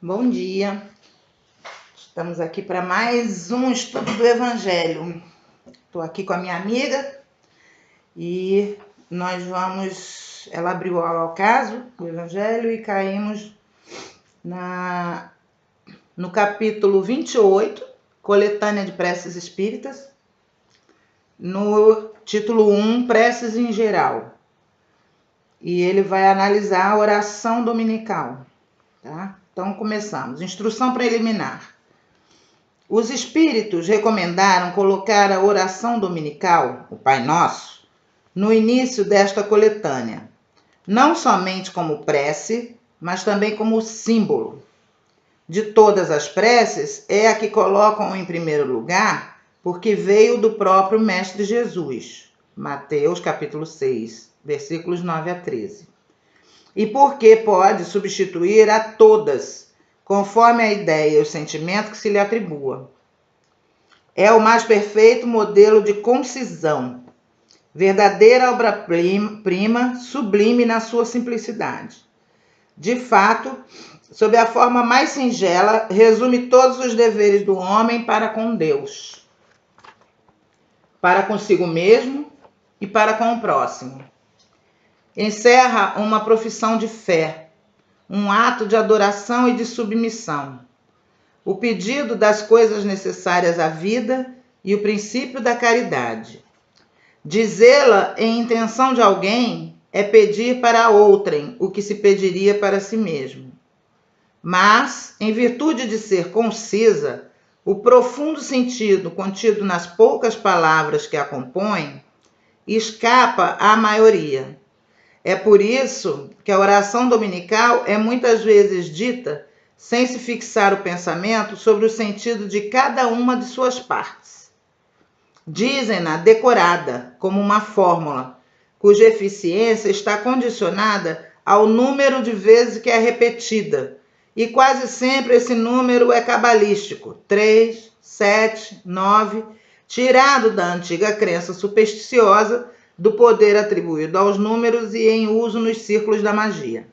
Bom dia, estamos aqui para mais um estudo do Evangelho. Estou aqui com a minha amiga e ela abriu ao caso do Evangelho e caímos no capítulo 28, Coletânea de Preces Espíritas, no título 1, Preces em Geral. E ele vai analisar a oração dominical, tá? Então começamos. Instrução preliminar. Os espíritos recomendaram colocar a oração dominical, o Pai Nosso, no início desta coletânea, não somente como prece, mas também como símbolo. De todas as preces, é a que colocam em primeiro lugar, porque veio do próprio Mestre Jesus, Mateus capítulo 6, versículos 9 a 13. E porque pode substituir a todas, conforme a ideia e o sentimento que se lhe atribua. É o mais perfeito modelo de concisão, verdadeira obra-prima, sublime na sua simplicidade. De fato, sob a forma mais singela, resume todos os deveres do homem para com Deus, para consigo mesmo e para com o próximo. Encerra uma profissão de fé, um ato de adoração e de submissão, o pedido das coisas necessárias à vida e o princípio da caridade. Dizê-la em intenção de alguém é pedir para outrem o que se pediria para si mesmo. Mas, em virtude de ser concisa, o profundo sentido contido nas poucas palavras que a compõem escapa à maioria. É por isso que a oração dominical é muitas vezes dita sem se fixar o pensamento sobre o sentido de cada uma de suas partes. Dizem-na decorada, como uma fórmula, cuja eficiência está condicionada ao número de vezes que é repetida, e quase sempre esse número é cabalístico, 3, 7, 9, tirado da antiga crença supersticiosa do poder atribuído aos números e em uso nos círculos da magia.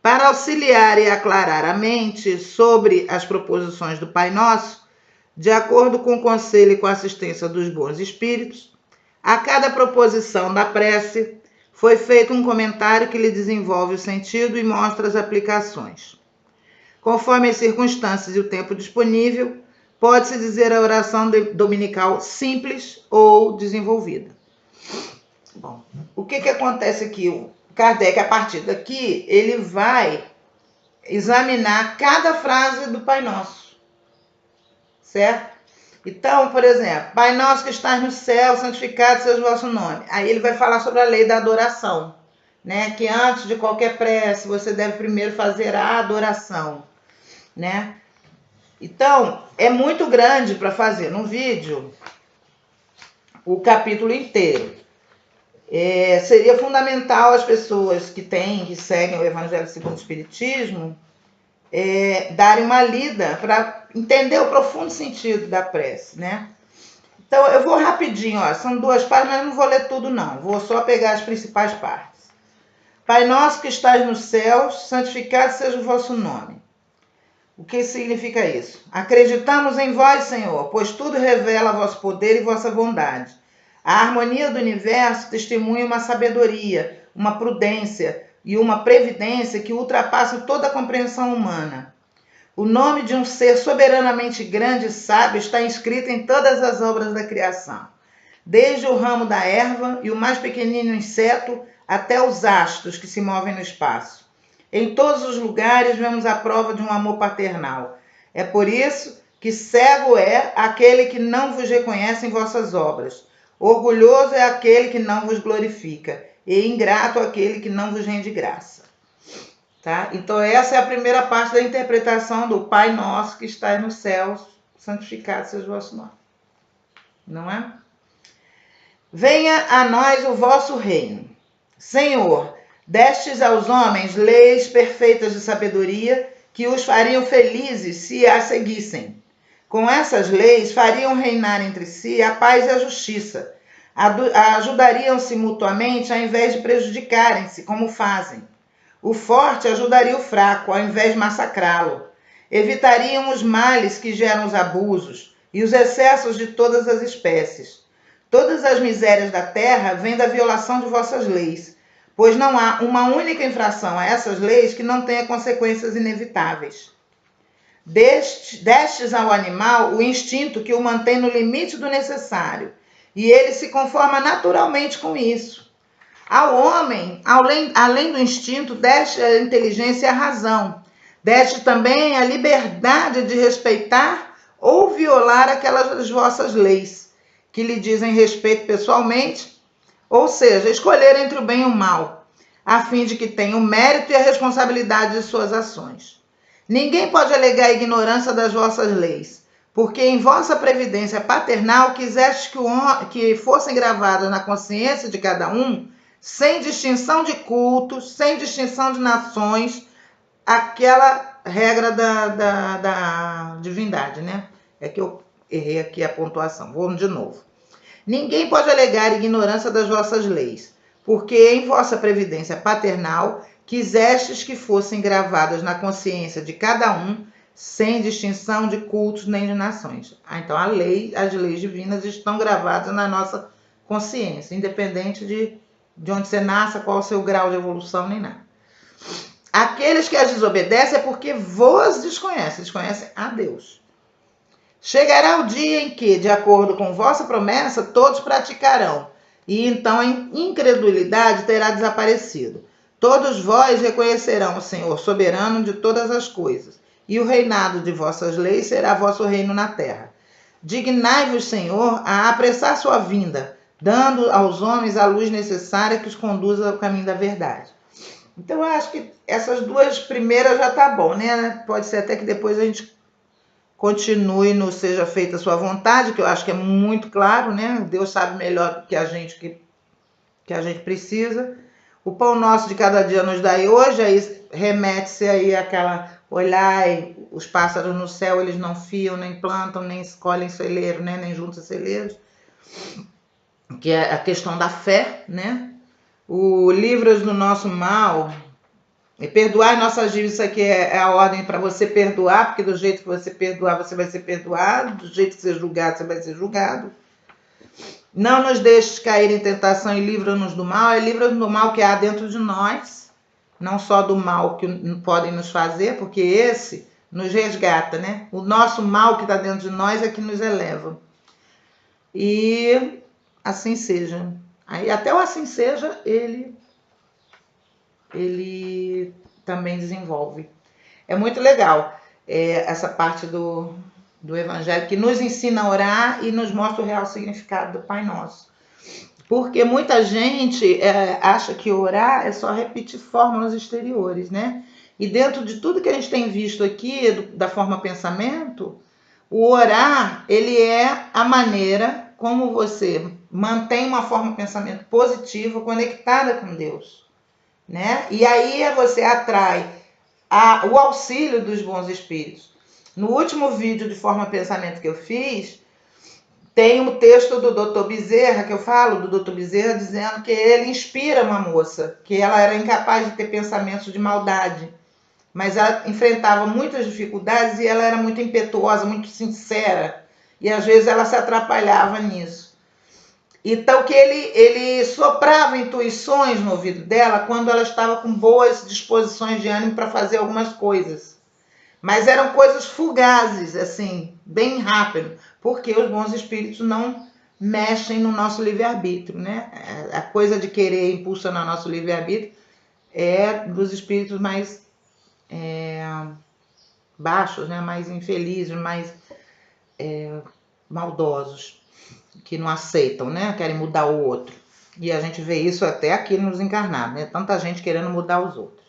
Para auxiliar e aclarar a mente sobre as proposições do Pai Nosso, de acordo com o conselho e com a assistência dos bons espíritos, a cada proposição da prece foi feito um comentário que lhe desenvolve o sentido e mostra as aplicações. Conforme as circunstâncias e o tempo disponível, pode-se dizer a oração dominical simples ou desenvolvida. Bom, o que acontece aqui? O Kardec, a partir daqui, ele vai examinar cada frase do Pai Nosso, certo? Então, por exemplo, Pai Nosso que estás no céu, santificado seja o vosso nome. Aí ele vai falar sobre a lei da adoração, né? Que antes de qualquer prece, você deve primeiro fazer a adoração, né? Então, é muito grande para fazer num vídeo o capítulo inteiro. Seria fundamental as pessoas que seguem o Evangelho segundo o Espiritismo, darem uma lida para entender o profundo sentido da prece, né? Então, eu vou rapidinho, ó, são 2 partes, mas eu não vou ler tudo não, vou só pegar as principais partes. Pai nosso que estás nos céus, santificado seja o vosso nome. O que significa isso? Acreditamos em vós, Senhor, pois tudo revela vosso poder e vossa bondade. A harmonia do universo testemunha uma sabedoria, uma prudência e uma previdência que ultrapassam toda a compreensão humana. O nome de um ser soberanamente grande e sábio está inscrito em todas as obras da criação, desde o ramo da erva e o mais pequenino inseto até os astros que se movem no espaço. Em todos os lugares vemos a prova de um amor paternal. É por isso que cego é aquele que não vos reconhece em vossas obras. Orgulhoso é aquele que não vos glorifica, e ingrato aquele que não vos rende graça. Tá? Então essa é a primeira parte da interpretação do Pai Nosso que está nos céus, santificado seja o vosso nome. Não é? Venha a nós o vosso reino. Senhor, destes aos homens leis perfeitas de sabedoria que os fariam felizes se as seguissem. Com essas leis fariam reinar entre si a paz e a justiça. Ajudariam-se mutuamente ao invés de prejudicarem-se, como fazem. O forte ajudaria o fraco, ao invés de massacrá-lo. Evitariam os males que geram os abusos e os excessos de todas as espécies. Todas as misérias da terra vêm da violação de vossas leis, pois não há uma única infração a essas leis que não tenha consequências inevitáveis. Destes ao animal o instinto que o mantém no limite do necessário, e ele se conforma naturalmente com isso. Ao homem, além do instinto, deste a inteligência e a razão. Deste também a liberdade de respeitar ou violar aquelas vossas leis, que lhe dizem respeito pessoalmente, ou seja, escolher entre o bem e o mal, a fim de que tenha o mérito e a responsabilidade de suas ações. Ninguém pode alegar a ignorância das vossas leis, porque em vossa previdência paternal quiseste que fossem gravadas na consciência de cada um, sem distinção de cultos, sem distinção de nações, aquela regra da divindade, né? É que eu errei aqui a pontuação. Vamos de novo. Ninguém pode alegar ignorância das vossas leis, porque em vossa previdência paternal quisestes que fossem gravadas na consciência de cada um, sem distinção de cultos nem de nações. Então as leis divinas estão gravadas na nossa consciência, independente de onde você nasça, qual é o seu grau de evolução, nem nada. Aqueles que as desobedecem é porque vos desconhecem a Deus. Chegará o dia em que, de acordo com vossa promessa, todos praticarão, e então a incredulidade terá desaparecido. Todos vós reconhecerão o Senhor soberano de todas as coisas, e o reinado de vossas leis será vosso reino na terra. Dignai-vos, Senhor, a apressar sua vinda, dando aos homens a luz necessária que os conduza ao caminho da verdade. Então, eu acho que essas duas primeiras já tá bom, né? Pode ser até que depois a gente continue no Seja Feita a Sua Vontade, que eu acho que é muito claro, né? Deus sabe melhor do que a gente que a gente precisa. O pão nosso de cada dia nos dai hoje, aí remete-se aí àquela olhai, os pássaros no céu, eles não fiam, nem plantam, nem escolhem celeiro, né? Nem juntam celeiros, que é a questão da fé, né? O livros do nosso mal, e perdoar nossas dívidas, isso aqui é a ordem para você perdoar, porque do jeito que você perdoar, você vai ser perdoado, do jeito que você julgado, você vai ser julgado. Não nos deixes cair em tentação e livra-nos do mal, é livra-nos do mal que há dentro de nós, não só do mal que podem nos fazer, porque esse nos resgata, né? O nosso mal que está dentro de nós é que nos eleva. E assim seja. Aí até o assim seja, ele também desenvolve. É muito legal essa parte do Evangelho, que nos ensina a orar e nos mostra o real significado do Pai Nosso. Porque muita gente acha que orar é só repetir fórmulas exteriores, né? E dentro de tudo que a gente tem visto aqui, da forma pensamento, o orar, ele é a maneira como você mantém uma forma de pensamento positiva, conectada com Deus, né? E aí você atrai o auxílio dos bons espíritos. No último vídeo de forma pensamento que eu fiz, tem um texto do Dr. Bezerra, que eu falo do Dr. Bezerra, dizendo que ele inspira uma moça, que ela era incapaz de ter pensamentos de maldade, mas ela enfrentava muitas dificuldades e ela era muito impetuosa, muito sincera, e às vezes ela se atrapalhava nisso. Então que ele soprava intuições no ouvido dela quando ela estava com boas disposições de ânimo para fazer algumas coisas. Mas eram coisas fugazes, assim, bem rápido, porque os bons espíritos não mexem no nosso livre-arbítrio, né? A coisa de querer impulsionar nosso livre-arbítrio é dos espíritos mais baixos, né? Mais infelizes, mais maldosos, que não aceitam, né? Querem mudar o outro. E a gente vê isso até aqui nos encarnados, né? Tanta gente querendo mudar os outros.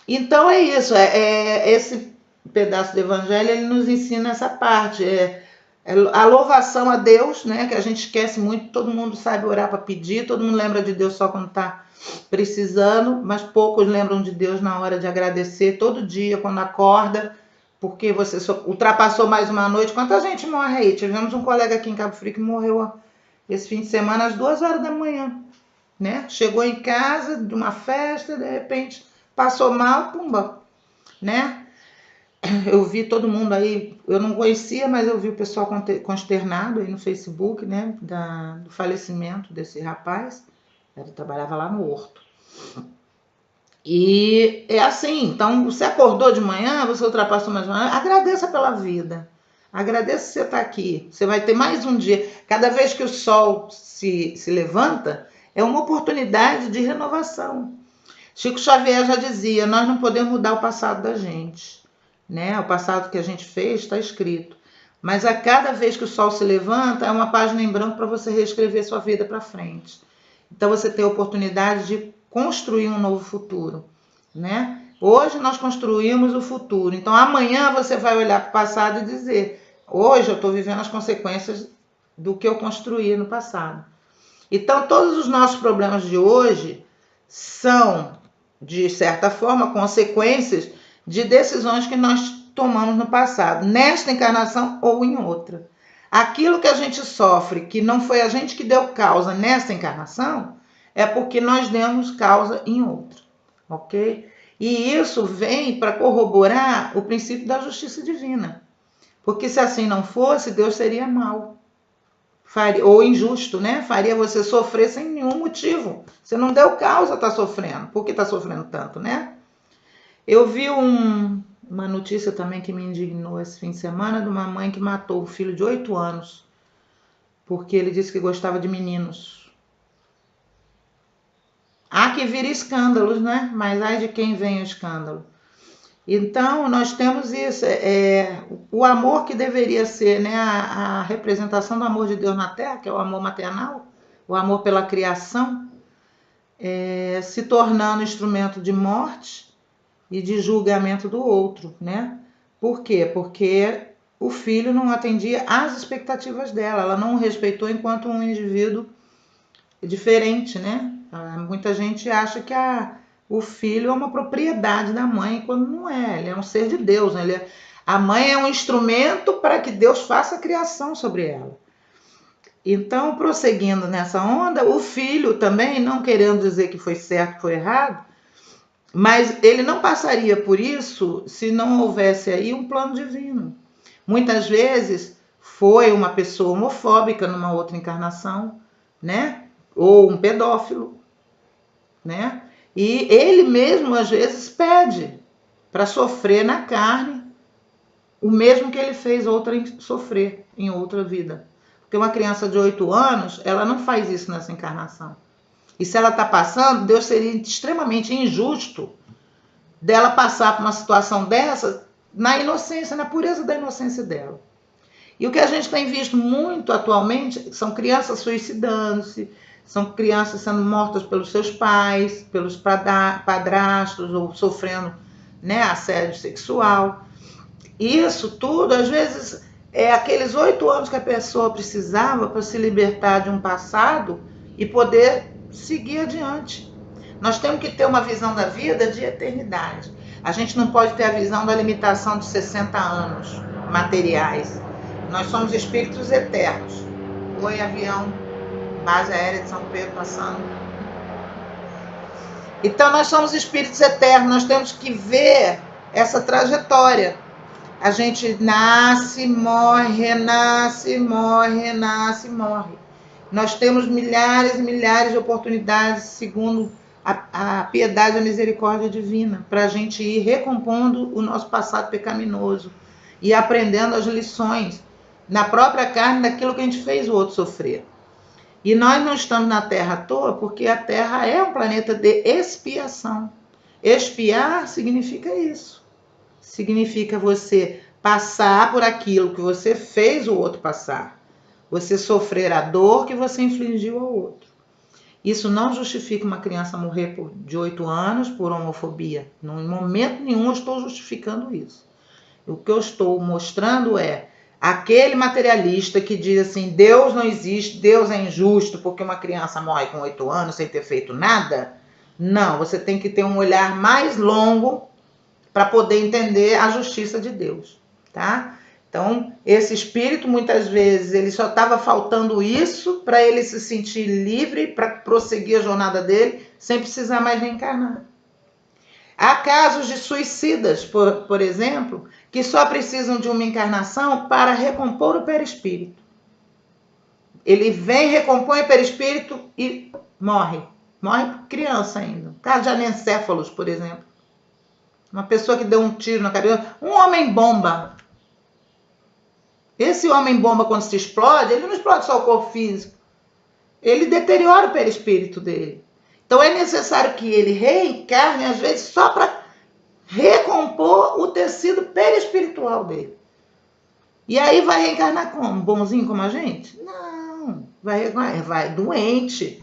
Então é isso, esse pedaço do Evangelho, ele nos ensina essa parte, a louvação a Deus, né? Que a gente esquece muito, todo mundo sabe orar para pedir, todo mundo lembra de Deus só quando está precisando, mas poucos lembram de Deus na hora de agradecer, todo dia quando acorda, porque você ultrapassou mais uma noite. Quanta gente morre aí? Tivemos um colega aqui em Cabo Frio que morreu esse fim de semana às 2 horas da manhã. né? Chegou em casa de uma festa, de repente passou mal, pumba, né? Eu vi todo mundo aí, eu não conhecia, mas eu vi o pessoal consternado aí no Facebook, né? Do falecimento desse rapaz. Ele trabalhava lá no Horto. E é assim, então você acordou de manhã, você ultrapassou mais uma, agradeça pela vida. Agradeça que você está aqui. Você vai ter mais um dia. Cada vez que o sol se levanta, é uma oportunidade de renovação. Chico Xavier já dizia, nós não podemos mudar o passado da gente, né? O passado que a gente fez está escrito. Mas a cada vez que o sol se levanta, é uma página em branco para você reescrever sua vida para frente. Então você tem a oportunidade de construir um novo futuro, né? Hoje nós construímos o futuro. Então amanhã você vai olhar para o passado e dizer, hoje eu estou vivendo as consequências do que eu construí no passado. Então todos os nossos problemas de hoje são, de certa forma, consequências de decisões que nós tomamos no passado, nesta encarnação ou em outra. Aquilo que a gente sofre, que não foi a gente que deu causa nesta encarnação, é porque nós demos causa em outra, ok? E isso vem para corroborar o princípio da justiça divina. Porque se assim não fosse, Deus seria mau. Ou injusto, né? Faria você sofrer sem nenhum motivo. Você não deu causa, tá sofrendo. Por que tá sofrendo tanto, né? Eu vi uma notícia também que me indignou esse fim de semana de uma mãe que matou um filho de 8 anos porque ele disse que gostava de meninos. Há que vir escândalos, né? Mas ai de quem vem o escândalo. Então, nós temos isso, o amor que deveria ser, né, a representação do amor de Deus na Terra, que é o amor maternal, o amor pela criação, se tornando instrumento de morte e de julgamento do outro, né? Por quê? Porque o filho não atendia às expectativas dela, ela não o respeitou enquanto um indivíduo diferente, né? Muita gente acha que o filho é uma propriedade da mãe, quando não é. Ele é um ser de Deus, né? A mãe é um instrumento para que Deus faça a criação sobre ela. Então, prosseguindo nessa onda, o filho também, não querendo dizer que foi certo, que foi errado, mas ele não passaria por isso se não houvesse aí um plano divino. Muitas vezes foi uma pessoa homofóbica numa outra encarnação, né? Ou um pedófilo, né? E ele mesmo às vezes pede para sofrer na carne o mesmo que ele fez outra sofrer em outra vida. Porque uma criança de 8 anos, ela não faz isso nessa encarnação. E se ela está passando, Deus seria extremamente injusto dela passar por uma situação dessa na inocência, na pureza da inocência dela. E o que a gente tem visto muito atualmente são crianças suicidando-se, são crianças sendo mortas pelos seus pais, pelos padrastos, ou sofrendo, né, assédio sexual. Isso tudo, às vezes, é aqueles 8 anos que a pessoa precisava para se libertar de um passado e poder seguir adiante. Nós temos que ter uma visão da vida de eternidade. A gente não pode ter a visão da limitação de 60 anos materiais. Nós somos espíritos eternos. Oi, avião, base aérea de São Pedro passando. Então, nós somos espíritos eternos, nós temos que ver essa trajetória. A gente nasce, morre, renasce, morre, renasce, morre. Nós temos milhares e milhares de oportunidades, segundo a piedade e a misericórdia divina, para a gente ir recompondo o nosso passado pecaminoso e aprendendo as lições na própria carne daquilo que a gente fez o outro sofrer. E nós não estamos na Terra à toa, porque a Terra é um planeta de expiação. Expiar significa isso. Significa você passar por aquilo que você fez o outro passar. Você sofrer a dor que você infligiu ao outro. Isso não justifica uma criança morrer de 8 anos por homofobia. Em momento nenhum eu estou justificando isso. O que eu estou mostrando é aquele materialista que diz assim, Deus não existe, Deus é injusto porque uma criança morre com 8 anos sem ter feito nada. Não, você tem que ter um olhar mais longo para poder entender a justiça de Deus, tá? Então, esse espírito, muitas vezes, ele só estava faltando isso para ele se sentir livre, para prosseguir a jornada dele, sem precisar mais reencarnar. Há casos de suicidas, por exemplo, que só precisam de uma encarnação para recompor o perispírito. Ele vem, recompõe o perispírito e morre. Morre criança ainda. Caso de anencéfalos, por exemplo. Uma pessoa que deu um tiro na cabeça. Um homem-bomba. Esse homem-bomba, quando se explode, ele não explode só o corpo físico. Ele deteriora o perispírito dele. Então é necessário que ele reencarne, às vezes, só para recompor o tecido perispiritual dele. E aí vai reencarnar como? Bonzinho como a gente? Não. Vai doente.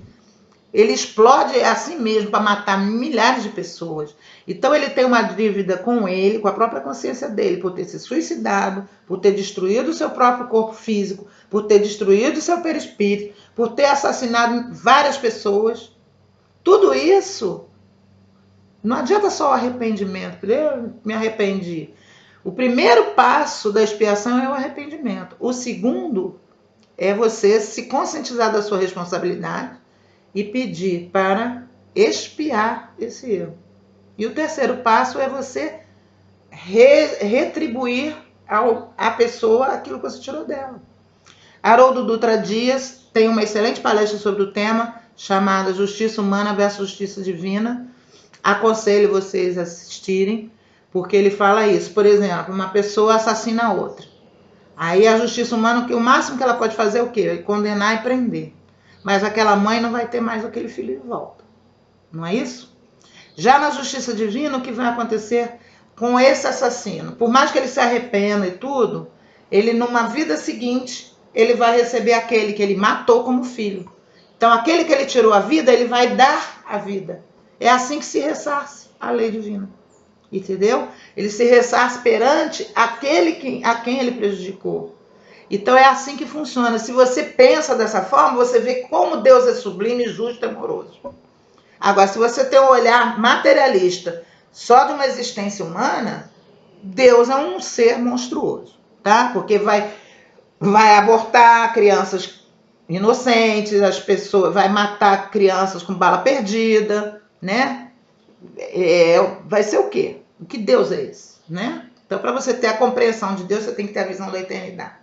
Ele explode assim mesmo para matar milhares de pessoas. Então ele tem uma dívida com ele, com a própria consciência dele, por ter se suicidado, por ter destruído o seu próprio corpo físico, por ter destruído o seu perispírito, por ter assassinado várias pessoas. Tudo isso, não adianta só o arrependimento. Eu me arrependi. O primeiro passo da expiação é o arrependimento. O segundo é você se conscientizar da sua responsabilidade e pedir para expiar esse erro. E o terceiro passo é você retribuir à pessoa aquilo que você tirou dela. Haroldo Dutra Dias tem uma excelente palestra sobre o tema, chamada Justiça Humana versus Justiça Divina. Aconselho vocês a assistirem, porque ele fala isso. Por exemplo, uma pessoa assassina a outra. Aí a justiça humana, o máximo que ela pode fazer é o quê? É condenar e prender. Mas aquela mãe não vai ter mais aquele filho de volta. Não é isso? Já na justiça divina, o que vai acontecer com esse assassino? Por mais que ele se arrependa e tudo, ele numa vida seguinte, ele vai receber aquele que ele matou como filho. Então aquele que ele tirou a vida, ele vai dar a vida. É assim que se ressarce a lei divina. Entendeu? Ele se ressarce perante aquele a quem ele prejudicou. Então é assim que funciona. Se você pensa dessa forma, você vê como Deus é sublime, justo e amoroso. Agora, se você tem um olhar materialista só de uma existência humana, Deus é um ser monstruoso, tá? Porque vai abortar crianças inocentes, as pessoas, vai matar crianças com bala perdida, né? Vai ser o quê? O que Deus é esse, né? Então, para você ter a compreensão de Deus, você tem que ter a visão da eternidade,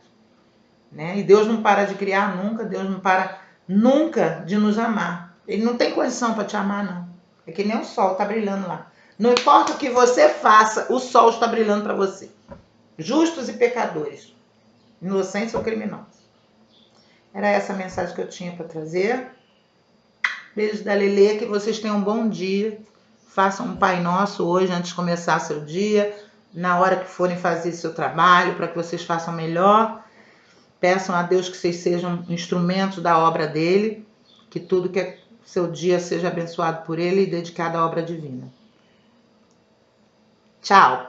né? E Deus não para de criar nunca, Deus não para nunca de nos amar. Ele não tem condição para te amar, não. É que nem o sol, tá brilhando lá. Não importa o que você faça, o sol está brilhando para você. Justos e pecadores, inocentes ou criminosos. Era essa a mensagem que eu tinha para trazer. Beijo da Lelê, que vocês tenham um bom dia. Façam um Pai Nosso hoje, antes de começar seu dia, na hora que forem fazer seu trabalho, para que vocês façam melhor. Peçam a Deus que vocês sejam instrumentos da obra dele, que tudo que é seu dia seja abençoado por ele e dedicado à obra divina. Tchau!